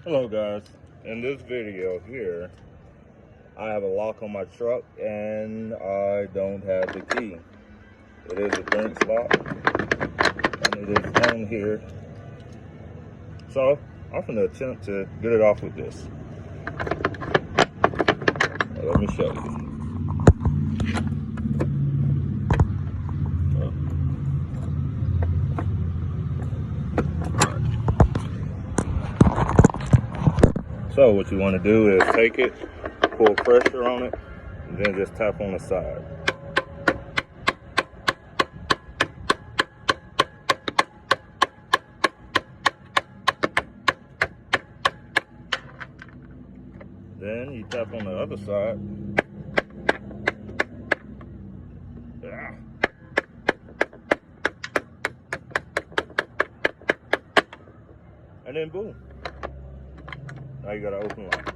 Hello guys, in this video here I have a lock on my truck and I don't have the key. It is a Brinks lock and it is on here, so I'm going to attempt to get it off with this. Let me show you. So what you want to do is take it, pull pressure on it, and then just tap on the side. Then you tap on the other side. And then boom. Now you got an open lock.